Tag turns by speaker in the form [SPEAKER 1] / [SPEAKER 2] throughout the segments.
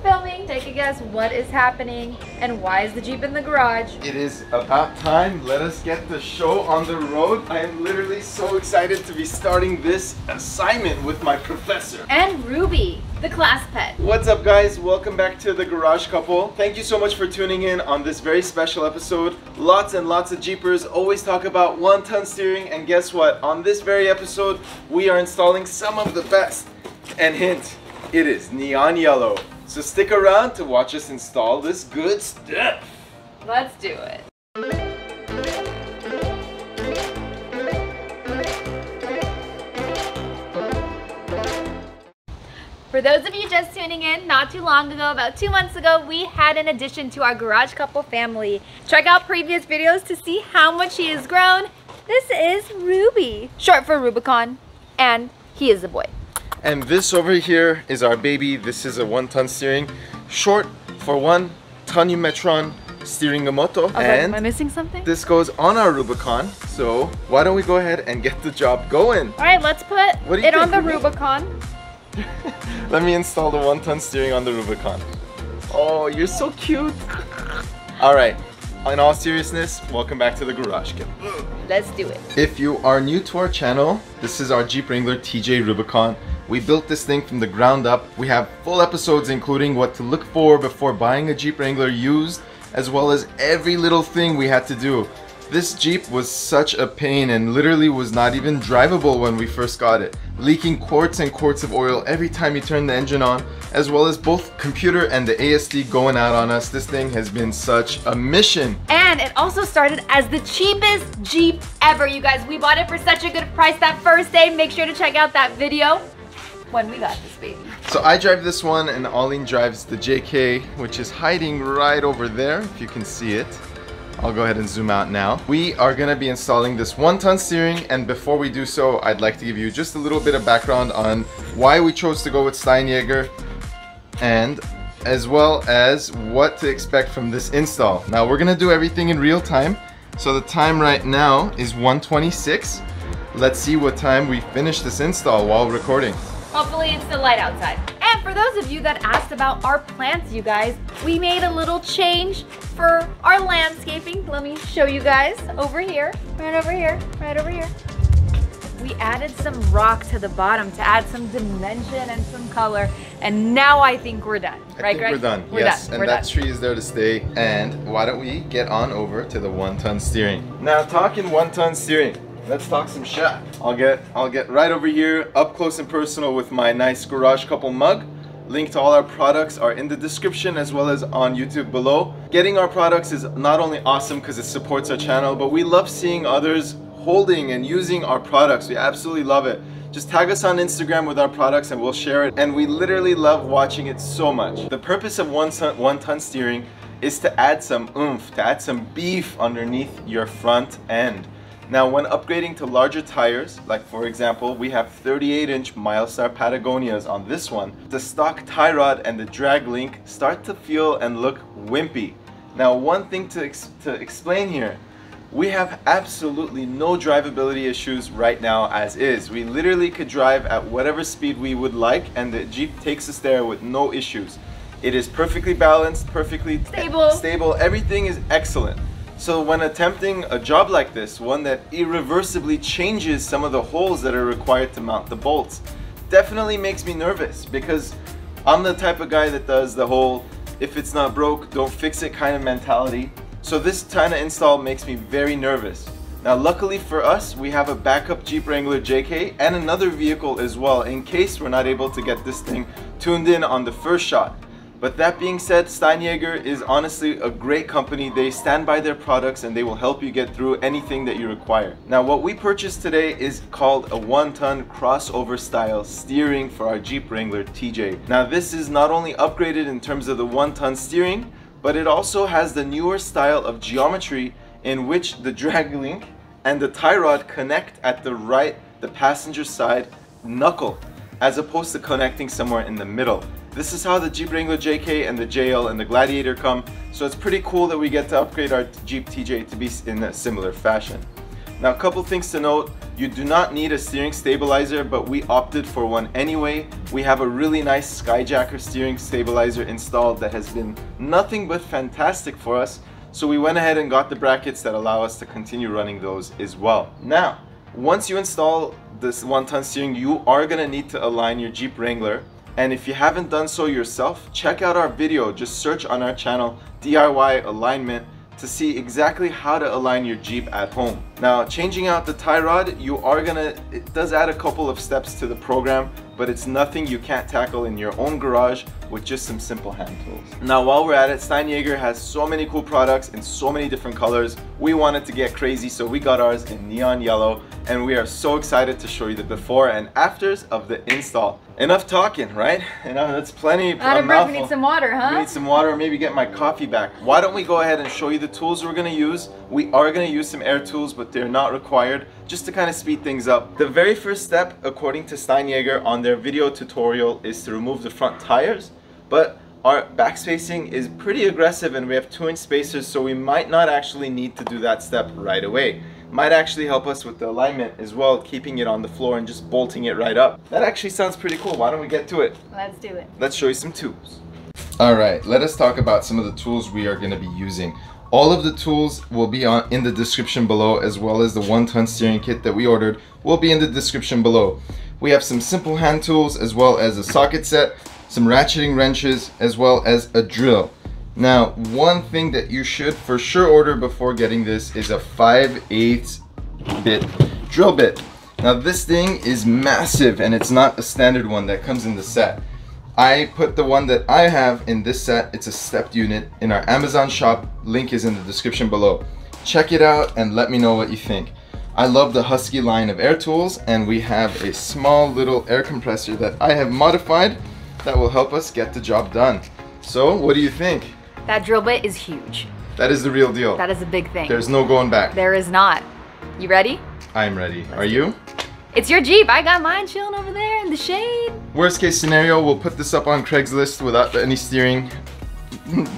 [SPEAKER 1] filming. Take a guess what is happening and why is the Jeep in the garage?
[SPEAKER 2] It is about time. Let us get the show on the road. I am literally so excited to be starting this assignment with my professor.
[SPEAKER 1] And Ruby, the class pet.
[SPEAKER 2] What's up guys? Welcome back to the Garage Couple. Thank you so much for tuning in on this very special episode. Lots and lots of Jeepers always talk about one-ton steering, and guess what? On this very episode, we are installing some of the best. And hint, it is neon yellow. So stick around to watch us install this good stuff.
[SPEAKER 1] Let's do it. For those of you just tuning in, not too long ago, about 2 months ago, we had an addition to our Garage Couple family. Check out previous videos to see how much he has grown. This is Ruby, short for Rubicon, and he is a boy.
[SPEAKER 2] And this over here is our baby. This is a one-ton steering, short for 1-ton Metron steering moto.
[SPEAKER 1] Am I missing something?
[SPEAKER 2] This goes on our Rubicon. So why don't we go ahead and get the job going?
[SPEAKER 1] All right, let's put it on the Rubicon.
[SPEAKER 2] Let me install the one-ton steering on the Rubicon. Oh, you're so cute. All right. In all seriousness, welcome back to the Garage Couple.
[SPEAKER 1] Let's do it.
[SPEAKER 2] If you are new to our channel, this is our Jeep Wrangler TJ Rubicon. We built this thing from the ground up. We have full episodes including what to look for before buying a Jeep Wrangler used, as well as every little thing we had to do. This Jeep was such a pain and literally was not even drivable when we first got it. Leaking quarts and quarts of oil every time you turn the engine on, as well as both computer and the ASD going out on us. This thing has been such a mission.
[SPEAKER 1] And it also started as the cheapest Jeep ever, you guys. We bought it for such a good price that first day. Make sure to check out that video when we got this baby.
[SPEAKER 2] So I drive this one and Arlene drives the JK, which is hiding right over there, if you can see it. I'll go ahead and zoom out now. We are gonna be installing this one-ton steering, and before we do so, I'd like to give you just a little bit of background on why we chose to go with Steinjager, and as well as what to expect from this install. Now we're gonna do everything in real time. So the time right now is 1:26. Let's see what time we finish this install while recording.
[SPEAKER 1] Hopefully it's still light outside. And for those of you that asked about our plants, you guys, we made a little change for our landscaping. Let me show you guys over here, right over here, right over here. We added some rock to the bottom to add some dimension and some color. And now I think we're done. Right, Greg?
[SPEAKER 2] We're done. Yes, and that tree is there to stay. And why don't we get on over to the one-ton steering. Now talking one-ton steering. Let's talk some shop. I'll get right over here, up close and personal with my nice Garage Couple mug. Link to all our products are in the description as well as on YouTube below. Getting our products is not only awesome because it supports our channel, but we love seeing others holding and using our products. We absolutely love it. Just tag us on Instagram with our products and we'll share it. And we literally love watching it so much. The purpose of one-ton steering is to add some oomph, to add some beef underneath your front end. Now when upgrading to larger tires, like for example, we have 38-inch milestar Patagonias on this one, the stock tie rod and the drag link start to feel and look wimpy. Now one thing to explain here, we have absolutely no drivability issues right now as is. We literally could drive at whatever speed we would like and the Jeep takes us there with no issues. It is perfectly balanced, perfectly stable, everything is excellent. So when attempting a job like this, one that irreversibly changes some of the holes that are required to mount the bolts, definitely makes me nervous because I'm the type of guy that does the whole if it's not broke, don't fix it kind of mentality. So this kind of install makes me very nervous. Now luckily for us, we have a backup Jeep Wrangler JK and another vehicle as well in case we're not able to get this thing tuned in on the first shot. But that being said, Steinjager is honestly a great company. They stand by their products and they will help you get through anything that you require. Now what we purchased today is called a one-ton crossover style steering for our Jeep Wrangler TJ. Now this is not only upgraded in terms of the one-ton steering, but it also has the newer style of geometry in which the drag link and the tie rod connect at the passenger side knuckle, as opposed to connecting somewhere in the middle. This is how the Jeep Wrangler JK and the JL and the Gladiator come, so it's pretty cool that we get to upgrade our Jeep TJ to be in a similar fashion. Now, a couple things to note. You do not need a steering stabilizer, but we opted for one anyway. We have a really nice Skyjacker steering stabilizer installed that has been nothing but fantastic for us. So we went ahead and got the brackets that allow us to continue running those as well. Now, once you install this 1-ton steering, you are gonna need to align your Jeep Wrangler. And if you haven't done so yourself, check out our video. Just search on our channel, DIY alignment, to see exactly how to align your Jeep at home. Now, changing out the tie rod, it does add a couple of steps to the program, but it's nothing you can't tackle in your own garage with just some simple hand tools. Now, while we're at it, Steinjager has so many cool products in so many different colors. We wanted to get crazy, so we got ours in neon yellow, and we are so excited to show you the before and afters of the install. Enough talking, right? That's plenty.
[SPEAKER 1] Out of breath, we need some water, huh?
[SPEAKER 2] We need some water, maybe get my coffee back. Why don't we go ahead and show you the tools we're gonna use. We are gonna use some air tools, but they're not required, just to kind of speed things up. The very first step, according to Steinjager on their video tutorial, is to remove the front tires, but our back spacing is pretty aggressive and we have 2-inch spacers, so we might not actually need to do that step right away. Might actually help us with the alignment as well, keeping it on the floor and just bolting it right up. That actually sounds pretty cool. Why don't we get to it?
[SPEAKER 1] Let's do it.
[SPEAKER 2] Let's show you some tools. All right, let us talk about some of the tools we are gonna be using. All of the tools will be in the description below, as well as the 1-ton steering kit that we ordered will be in the description below. We have some simple hand tools, as well as a socket set, some ratcheting wrenches, as well as a drill. Now, one thing that you should for sure order before getting this is a 5/8 bit drill bit. Now, this thing is massive and it's not a standard one that comes in the set. I put the one that I have in this set. It's a stepped unit in our Amazon shop. Link is in the description below. Check it out and let me know what you think. I love the Husky line of air tools, and we have a small little air compressor that I have modified that will help us get the job done. So, what do you think?
[SPEAKER 1] That drill bit is huge.
[SPEAKER 2] That is the real deal.
[SPEAKER 1] That is a big thing.
[SPEAKER 2] There's no going back.
[SPEAKER 1] There is not. You ready?
[SPEAKER 2] I'm ready. Are you?
[SPEAKER 1] It's your Jeep. I got mine chilling over there in the shade.
[SPEAKER 2] Worst case scenario, we'll put this up on Craigslist without any steering.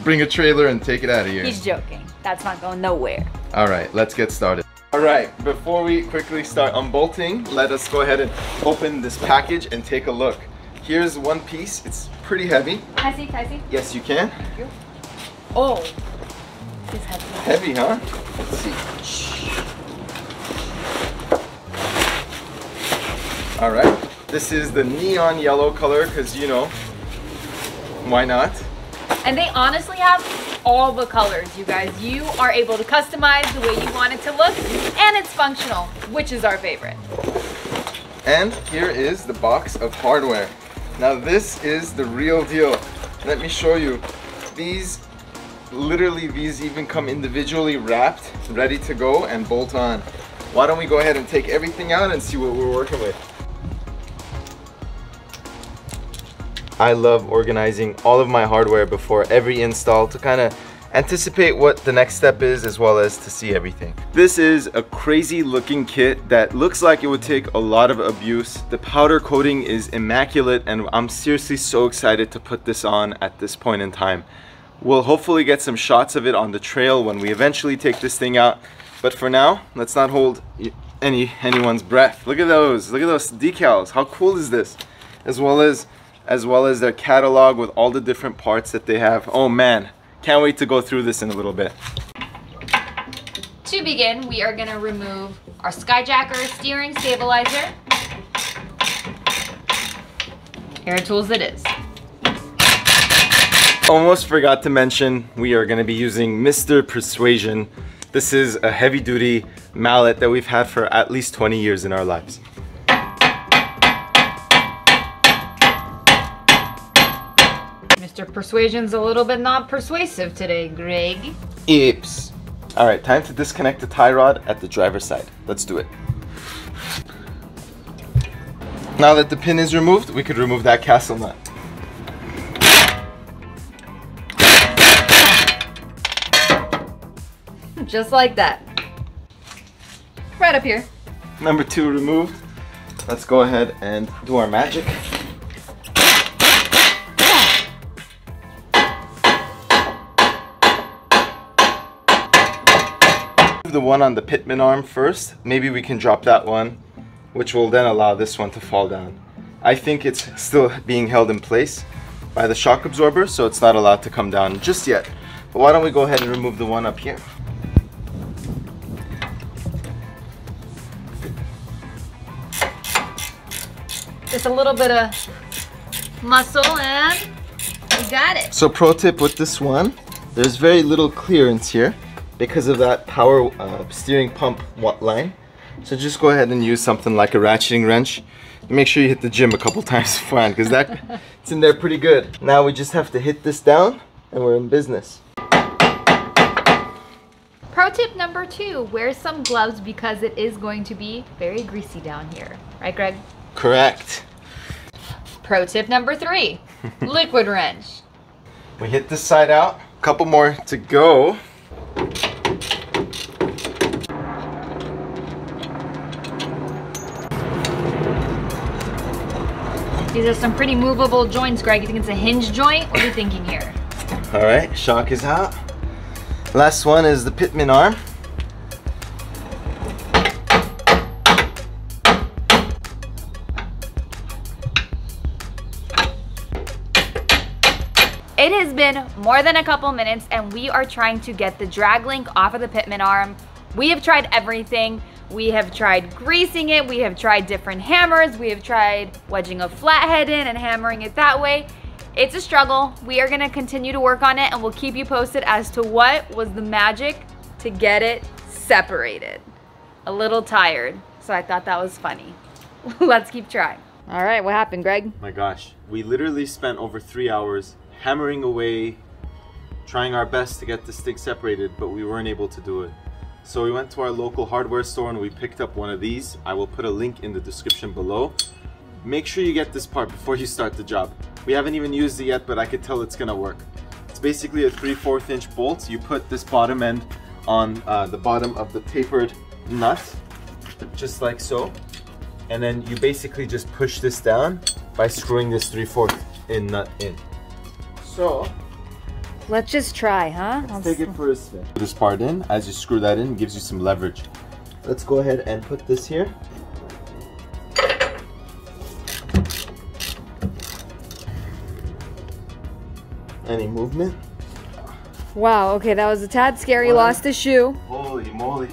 [SPEAKER 2] Bring a trailer and take it out of here.
[SPEAKER 1] He's joking. That's not going nowhere.
[SPEAKER 2] All right, let's get started. All right, before we quickly start unbolting, let us go ahead and open this package and take a look. Here's one piece. It's pretty heavy.
[SPEAKER 1] Can I see? Can I see?
[SPEAKER 2] Yes, you can.
[SPEAKER 1] Thank you. Oh, it's heavy.
[SPEAKER 2] Heavy, huh? Let's see. All right, this is the neon yellow color because, you know, why not?
[SPEAKER 1] And they honestly have all the colors, you guys. You are able to customize the way you want it to look, and it's functional, which is our favorite.
[SPEAKER 2] And here is the box of hardware. Now this is the real deal. Let me show you. These even come individually wrapped, ready to go and bolt on. Why don't we go ahead and take everything out and see what we're working with. I love organizing all of my hardware before every install to kind of anticipate what the next step is, as well as to see everything. This is a crazy looking kit that looks like it would take a lot of abuse. The powder coating is immaculate, and I'm seriously so excited to put this on at this point in time. We'll hopefully get some shots of it on the trail when we eventually take this thing out. But for now, let's not hold anyone's breath. Look at those decals. How cool is this? As well as their catalog with all the different parts that they have. Oh man, can't wait to go through this in a little bit.
[SPEAKER 1] To begin, we are gonna remove our Skyjacker steering stabilizer. Air tools it is.
[SPEAKER 2] Almost forgot to mention, we are gonna be using Mr. Persuasion. This is a heavy duty mallet that we've had for at least 20 years in our lives.
[SPEAKER 1] Mr. Persuasion's a little bit not persuasive today, Greg.
[SPEAKER 2] Oops. All right, time to disconnect the tie rod at the driver's side. Let's do it. Now that the pin is removed, we could remove that castle nut.
[SPEAKER 1] Just like that. Right up here.
[SPEAKER 2] Number 2 removed. Let's go ahead and do our magic. the one on the pitman arm first. Maybe we can drop that one, which will then allow this one to fall down. I think it's still being held in place by the shock absorber, so it's not allowed to come down just yet. But why don't we go ahead and remove the one up here.
[SPEAKER 1] Just a little bit of muscle and we got it.
[SPEAKER 2] So pro tip with this one, there's very little clearance here because of that power steering pump line. So just go ahead and use something like a ratcheting wrench. Make sure you hit the gym a couple times beforehand, because it's in there pretty good. Now we just have to hit this down and we're in business.
[SPEAKER 1] Pro tip number 2, wear some gloves because it is going to be very greasy down here. Right, Greg?
[SPEAKER 2] Correct.
[SPEAKER 1] Pro tip number 3, liquid wrench.
[SPEAKER 2] We hit this side out, a couple more to go.
[SPEAKER 1] These are some pretty movable joints, Greg. You think it's a hinge joint? What are you thinking here?
[SPEAKER 2] All right, shock is out. Last one is the pitman arm.
[SPEAKER 1] It has been more than a couple minutes and we are trying to get the drag link off of the pitman arm. We have tried everything. We have tried greasing it, we have tried different hammers, we have tried wedging a flathead in and hammering it that way. It's a struggle. We are gonna continue to work on it and we'll keep you posted as to what was the magic to get it separated. A little tired, so I thought that was funny. Let's keep trying. All right, what happened, Greg?
[SPEAKER 2] My gosh, we literally spent over 3 hours hammering away, trying our best to get this thing separated, but we weren't able to do it. So we went to our local hardware store and we picked up one of these. I will put a link in the description below. Make sure you get this part before you start the job. We haven't even used it yet, but I could tell it's gonna work. It's basically a 3/4 inch bolt. You put this bottom end on the bottom of the tapered nut, just like so. And then you basically just push this down by screwing this 3/4 in nut in. So,
[SPEAKER 1] let's just try, huh?
[SPEAKER 2] let's take it for a spin. Put this part in. As you screw that in, it gives you some leverage. Let's go ahead and put this here. Any movement?
[SPEAKER 1] Wow, okay, that was a tad scary. Lost a shoe.
[SPEAKER 2] Holy moly.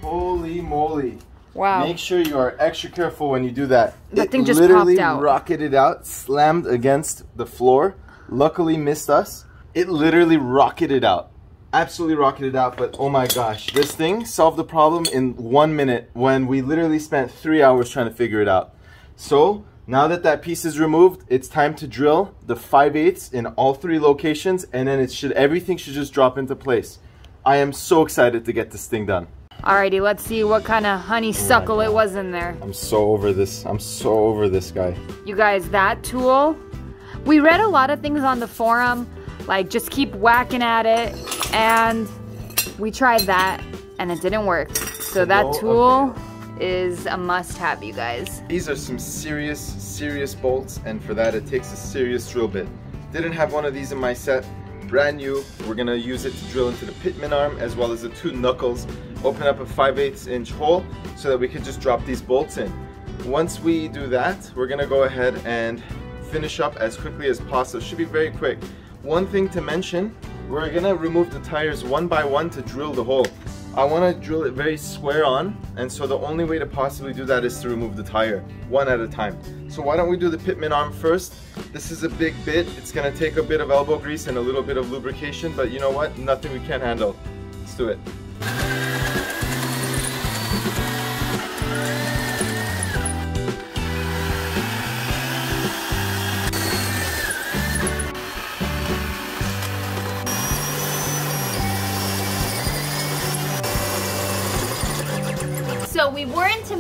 [SPEAKER 2] Holy moly.
[SPEAKER 1] Wow.
[SPEAKER 2] Make sure you are extra careful when you do that.
[SPEAKER 1] That thing
[SPEAKER 2] it
[SPEAKER 1] just
[SPEAKER 2] literally
[SPEAKER 1] popped out.
[SPEAKER 2] Rocketed out, slammed against the floor. Luckily missed us. It literally rocketed out. Absolutely rocketed out, but oh my gosh. This thing solved the problem in 1 minute when we literally spent 3 hours trying to figure it out. So, now that that piece is removed, it's time to drill the 5/8 in all 3 locations, and then everything should just drop into place. I am so excited to get this thing done.
[SPEAKER 1] Alrighty, let's see what kind of honeysuckle it was in there.
[SPEAKER 2] I'm so over this. I'm so over this guy.
[SPEAKER 1] You guys, that tool, we read a lot of things on the forum, like just keep whacking at it, and we tried that and it didn't work. So that tool is a must-have, you guys.
[SPEAKER 2] These are some serious bolts, and for that it takes a serious drill bit. Didn't have one of these in my set. Brand new. We're gonna use it to drill into the pitman arm as well as the 2 knuckles. Open up a 5/8 inch hole so that we can just drop these bolts in. Once we do that, we're gonna go ahead and finish up as quickly as possible. It should be very quick. One thing to mention, we're gonna remove the tires one by one to drill the hole. I wanna drill it very square on, and so the only way to possibly do that is to remove the tire, one at a time. So why don't we do the pitman arm first? This is a big bit. It's gonna take a bit of elbow grease and a little bit of lubrication, but you know what? Nothing we can't handle. Let's do it.
[SPEAKER 1] So we weren't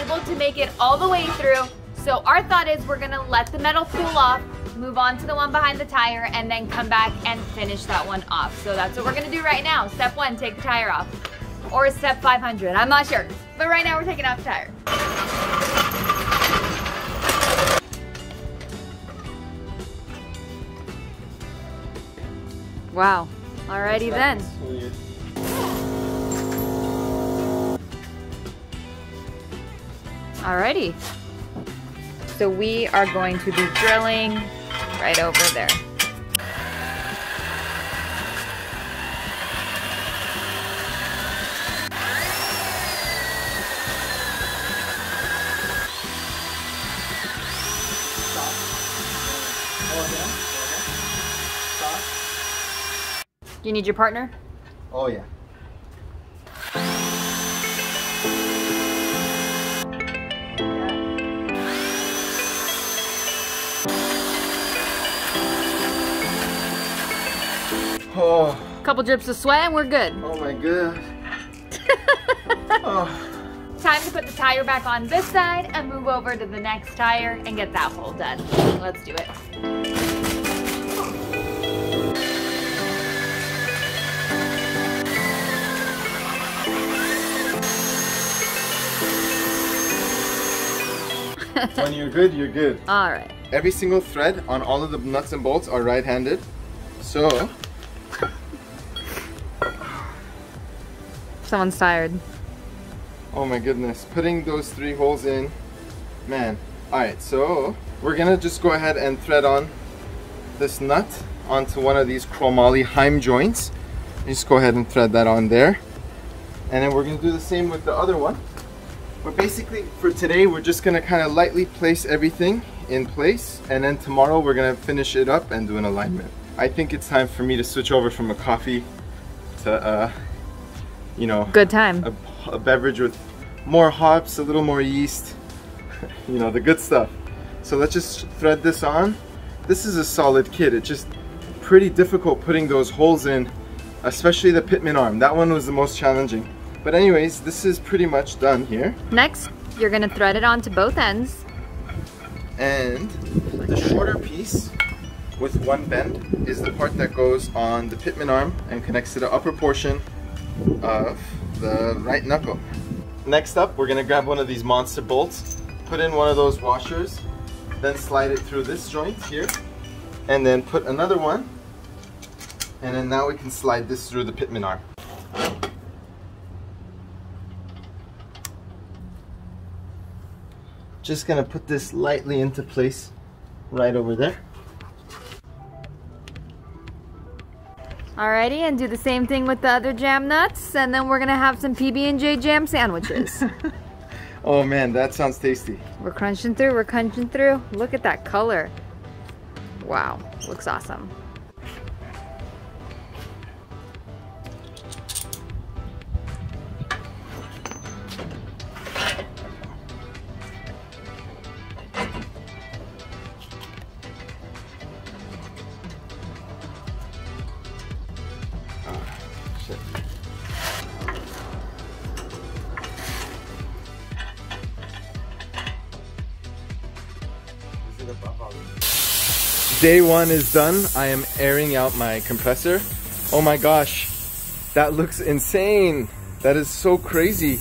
[SPEAKER 1] able to make it all the way through. So our thought is we're gonna let the metal cool off, move on to the one behind the tire, and then come back and finish that one off. So that's what we're gonna do right now. Step 1, take the tire off. Or step 500, I'm not sure. But right now we're taking off the tire. Wow, alrighty then. Alrighty. So we are going to be drilling right over there. Do you need your partner?
[SPEAKER 2] Oh yeah. Oh.
[SPEAKER 1] Couple drips of sweat and we're good.
[SPEAKER 2] Oh my god. Oh.
[SPEAKER 1] Time to put the tire back on this side and move over to the next tire and get that hole done. Let's do it.
[SPEAKER 2] When you're good, you're good.
[SPEAKER 1] All right.
[SPEAKER 2] Every single thread on all of the nuts and bolts are right-handed. So
[SPEAKER 1] Someone's tired.
[SPEAKER 2] oh my goodness, putting those 3 holes in, man. Alright, so we're gonna just go ahead and thread on this nut onto one of these chromoly Heim joints. Just go ahead and thread that on there. And then we're gonna do the same with the other one. But basically for today, we're just gonna kind of lightly place everything in place. And then tomorrow we're gonna finish it up and do an alignment. I think it's time for me to switch over from a coffee to you know,
[SPEAKER 1] good time.
[SPEAKER 2] A beverage with more hops, a little more yeast, you know, the good stuff. So let's just thread this on. This is a solid kit. It's just pretty difficult putting those holes in, especially the pitman arm. That one was the most challenging. But anyways, this is pretty much done here.
[SPEAKER 1] Next, you're gonna thread it onto both ends.
[SPEAKER 2] And the shorter piece with one bend is the part that goes on the pitman arm and connects to the upper portion of the right knuckle. Next up, we're gonna grab one of these monster bolts, put in one of those washers, then slide it through this joint here, and then put another one, and then now we can slide this through the pitman arm. Just gonna put this lightly into place right over there.
[SPEAKER 1] Alrighty, and do the same thing with the other jam nuts, and then we're gonna have some PB&J jam sandwiches.
[SPEAKER 2] Oh man, that sounds tasty.
[SPEAKER 1] We're crunching through, we're crunching through. Look at that color. Wow, looks awesome.
[SPEAKER 2] Day 1 is done. I am airing out my compressor. Oh my gosh, that looks insane. That is so crazy.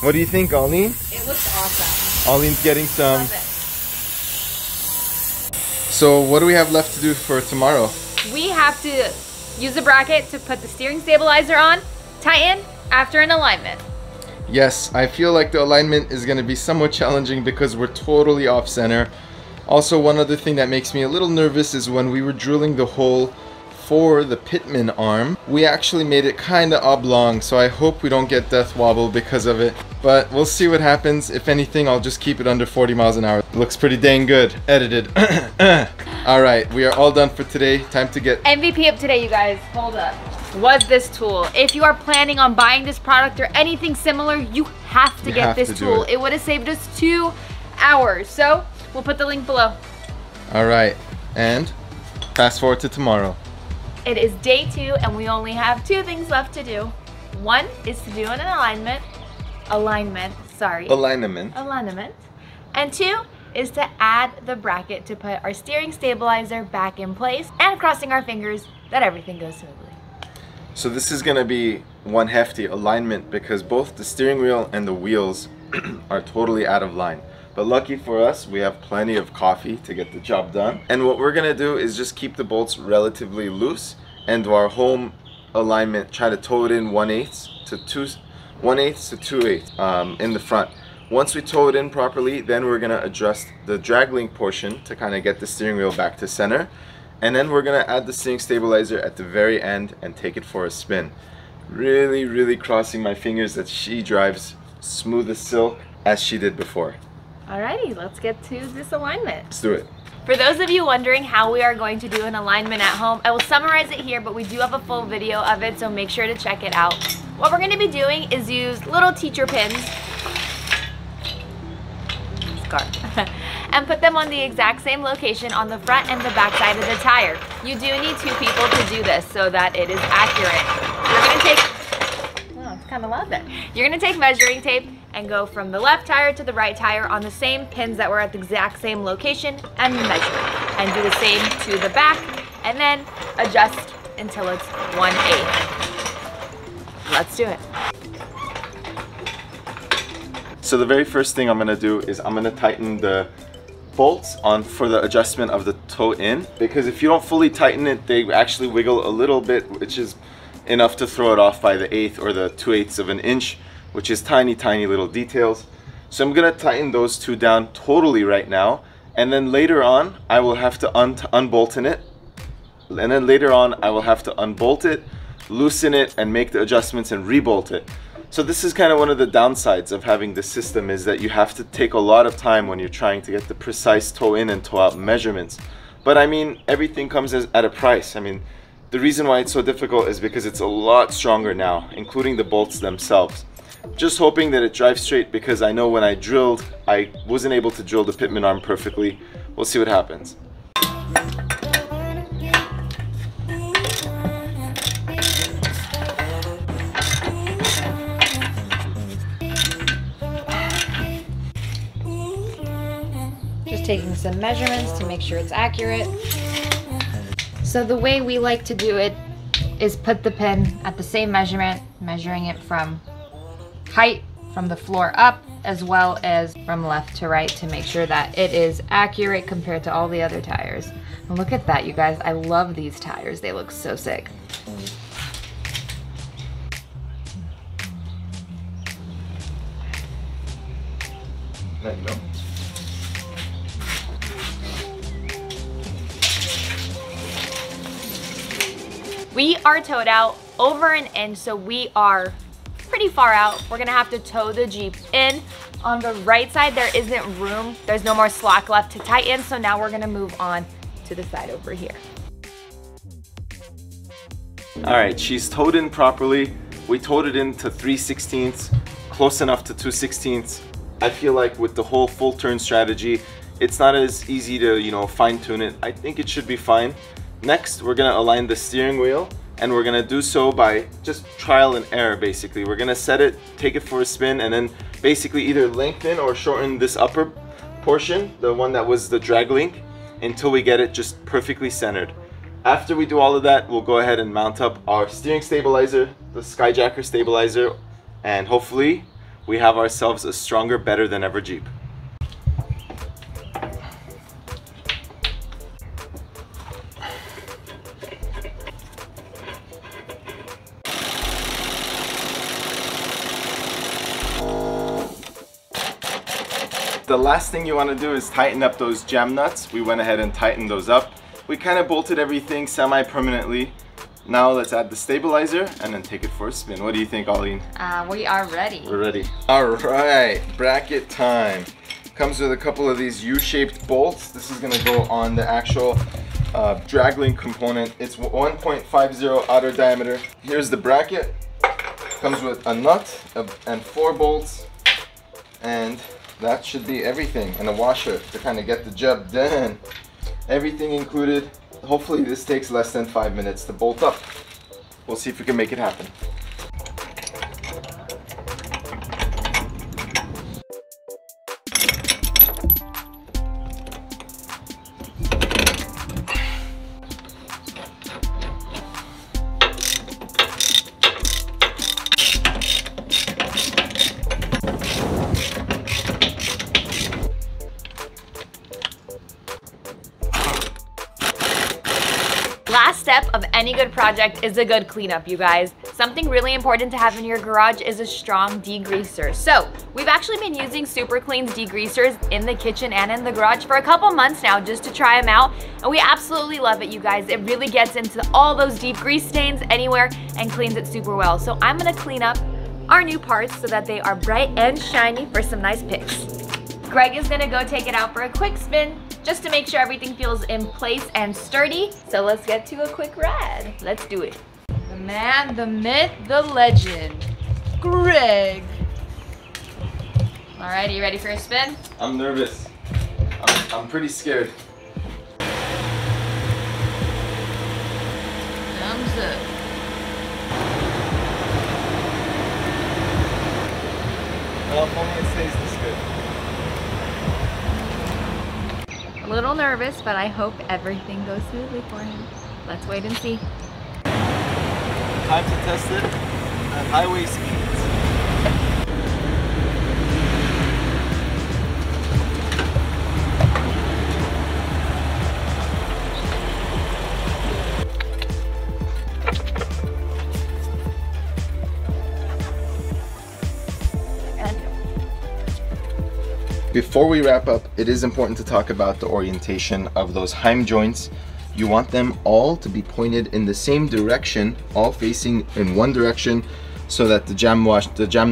[SPEAKER 2] What do you think, Arlene?
[SPEAKER 1] It looks awesome.
[SPEAKER 2] Arlene's getting some.
[SPEAKER 1] Love it.
[SPEAKER 2] So what do we have left to do for tomorrow?
[SPEAKER 1] We have to use the bracket to put the steering stabilizer on, tighten after an alignment.
[SPEAKER 2] Yes, I feel like the alignment is going to be somewhat challenging because we're totally off center. Also, one other thing that makes me a little nervous is when we were drilling the hole for the pitman arm, we actually made it kind of oblong, so I hope we don't get death wobble because of it. But we'll see what happens. If anything, I'll just keep it under 40 miles an hour. Looks pretty dang good. Edited. Alright, we are all done for today. Time to get
[SPEAKER 1] MVP of today, you guys. Hold up. Was this tool. If you are planning on buying this product or anything similar, you have to get this tool. It would have saved us 2 hours. So we'll put the link below.
[SPEAKER 2] Alright, and fast forward to tomorrow.
[SPEAKER 1] It is day 2 and we only have 2 things left to do. One is to do an alignment. And 2 is to add the bracket to put our steering stabilizer back in place and crossing our fingers that everything goes smoothly.
[SPEAKER 2] So this is going to be one hefty alignment because both the steering wheel and the wheels are totally out of line. But lucky for us, we have plenty of coffee to get the job done. And what we're going to do is just keep the bolts relatively loose and do our home alignment, try to toe it in 1/8 to 2/8 in the front. Once we tow it in properly, then we're gonna adjust the drag link portion to kind of get the steering wheel back to center. And then we're gonna add the steering stabilizer at the very end and take it for a spin. Really crossing my fingers that she drives smooth as silk as she did before.
[SPEAKER 1] Alrighty, let's get to this alignment.
[SPEAKER 2] Let's do it.
[SPEAKER 1] For those of you wondering how we are going to do an alignment at home, I will summarize it here, but we do have a full video of it, so make sure to check it out. What we're going to be doing is use little teacher pins and put them on the exact same location on the front and the back side of the tire. You do need 2 people to do this so that it is accurate. You're going to take, oh, it's kind of loud there. You're going to take measuring tape and go from the left tire to the right tire on the same pins that were at the exact same location and measure. And do the same to the back and then adjust until it's 1/8. Let's do it.
[SPEAKER 2] So the very first thing I'm gonna do is I'm gonna tighten the bolts on for the adjustment of the toe in, because if you don't fully tighten it, they actually wiggle a little bit, which is enough to throw it off by the 1/8 or the 2/8 of an inch, which is tiny little details. So I'm gonna tighten those 2 down totally right now, and then later on I will have to unbolt it, and then later on I will have to unbolt it, loosen it, and make the adjustments and rebolt it. So this is kind of one of the downsides of having this system, is that you have to take a lot of time when you're trying to get the precise toe in and toe out measurements. But I mean, everything comes at a price. I mean, the reason why it's so difficult is because it's a lot stronger now, including the bolts themselves. Just hoping that it drives straight, because I know when I drilled, I wasn't able to drill the pitman arm perfectly. We'll see what happens.
[SPEAKER 1] Just taking some measurements to make sure it's accurate. So the way we like to do it is put the pin at the same measurement, measuring it from height from the floor up as well as from left to right to make sure that it is accurate compared to all the other tires. And look at that, you guys. I love these tires. They look so sick.
[SPEAKER 2] There you go.
[SPEAKER 1] We are towed out over an inch, so we are pretty far out. We're gonna have to tow the Jeep in. On the right side, there isn't room. There's no more slack left to tighten, so now we're gonna move on to the side over here.
[SPEAKER 2] All right, she's towed in properly. We towed it in to 3/16, close enough to 2/16. I feel like with the whole full turn strategy, it's not as easy to, you know, fine tune it. I think it should be fine. Next, we're gonna align the steering wheel, and we're gonna do so by just trial and error, basically. We're gonna set it, take it for a spin, and then basically either lengthen or shorten this upper portion, the one that was the drag link, until we get it just perfectly centered. After we do all of that, we'll go ahead and mount up our steering stabilizer, the Skyjacker stabilizer, and hopefully we have ourselves a stronger, better than ever Jeep. The last thing you want to do is tighten up those jam nuts. We went ahead and tightened those up. We kind of bolted everything semi-permanently. Now let's add the stabilizer and then take it for a spin. What do you think, Aline?
[SPEAKER 1] We are ready.
[SPEAKER 2] We're ready. All right, bracket time. Comes with a couple of these U-shaped bolts. This is gonna go on the actual drag link component. It's 1.50 outer diameter. Here's the bracket. Comes with a nut and 4 bolts, and that should be everything, and a washer to kind of get the job done. Everything included. Hopefully this takes less than 5 minutes to bolt up. We'll see if we can make it happen.
[SPEAKER 1] Last step of any good project is a good cleanup, you guys. Something really important to have in your garage is a strong degreaser. So we've actually been using Super Clean's degreasers in the kitchen and in the garage for a couple months now just to try them out, and we absolutely love it, you guys. It really gets into all those deep grease stains anywhere and cleans it super well. So I'm gonna clean up our new parts so that they are bright and shiny for some nice pics. Greg is gonna go take it out for a quick spin just to make sure everything feels in place and sturdy. So let's get to a quick ride. Let's do it. The man, the myth, the legend, Greg. All right, are you ready for a spin?
[SPEAKER 2] I'm nervous. I'm pretty scared.
[SPEAKER 1] Thumbs up.
[SPEAKER 2] Well, if only it stays this good.
[SPEAKER 1] A little nervous, but I hope everything goes smoothly for him. Let's wait and see.
[SPEAKER 2] Time to test it at highway speeds. Before we wrap up, it is important to talk about the orientation of those heim joints. You want them all to be pointed in the same direction, all facing in one direction, so that the jam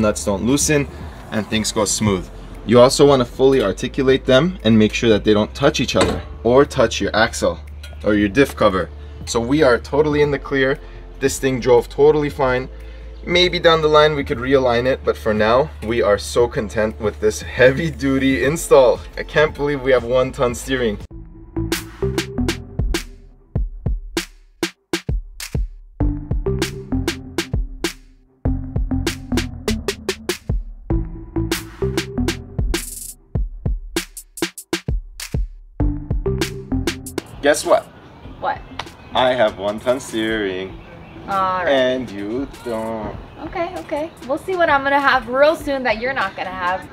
[SPEAKER 2] nuts don't loosen and things go smooth. You also want to fully articulate them and make sure that they don't touch each other or touch your axle or your diff cover. So we are totally in the clear. This thing drove totally fine. Maybe down the line we could realign it, but for now we are so content with this heavy duty install. I can't believe we have 1-ton steering. Guess what?
[SPEAKER 1] What?
[SPEAKER 2] I have 1-ton steering.
[SPEAKER 1] All right.
[SPEAKER 2] And you don't.
[SPEAKER 1] Okay. We'll see what I'm gonna have real soon that you're not gonna have.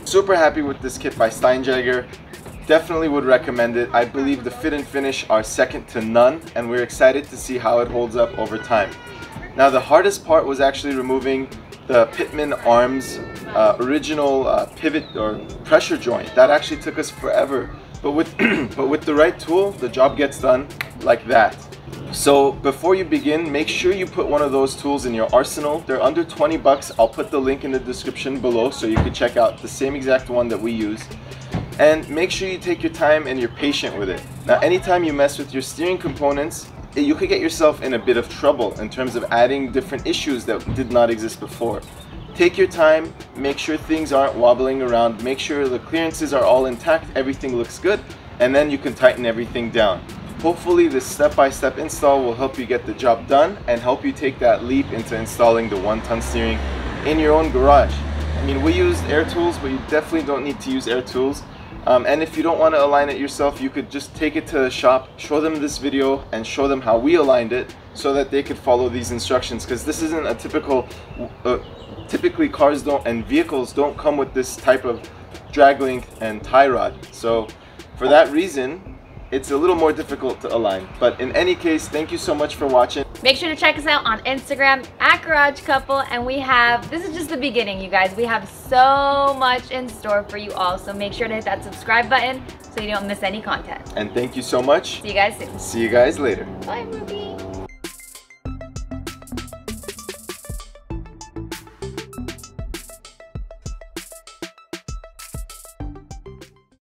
[SPEAKER 2] Super happy with this kit by Steinjäger. Definitely would recommend it. I believe the fit and finish are second to none, and we're excited to see how it holds up over time. Now the hardest part was actually removing the Pitman Arms original pivot or pressure joint. That actually took us forever. But with the right tool, the job gets done like that. So before you begin, make sure you put one of those tools in your arsenal. They're under 20 bucks. I'll put the link in the description below so you can check out the same exact one that we use. And make sure you take your time and you're patient with it. Now anytime you mess with your steering components, you could get yourself in a bit of trouble in terms of adding different issues that did not exist before. Take your time, make sure things aren't wobbling around, make sure the clearances are all intact, everything looks good, and then you can tighten everything down. Hopefully this step-by-step install will help you get the job done and help you take that leap into installing the 1-ton steering in your own garage. I mean, we used air tools, but you definitely don't need to use air tools. And if you don't want to align it yourself, you could just take it to the shop, show them this video, and show them how we aligned it so that they could follow these instructions, because this isn't a typically cars don't and vehicles don't come with this type of drag length and tie rod. So for that reason, it's a little more difficult to align. But in any case, thank you so much for watching.
[SPEAKER 1] Make sure to check us out on Instagram at Garage Couple, and this is just the beginning, you guys. We have so much in store for you all, so make sure to hit that subscribe button so you don't miss any content.
[SPEAKER 2] And thank you so much.
[SPEAKER 1] See you guys soon.
[SPEAKER 2] See you guys later.
[SPEAKER 1] Bye, Ruby.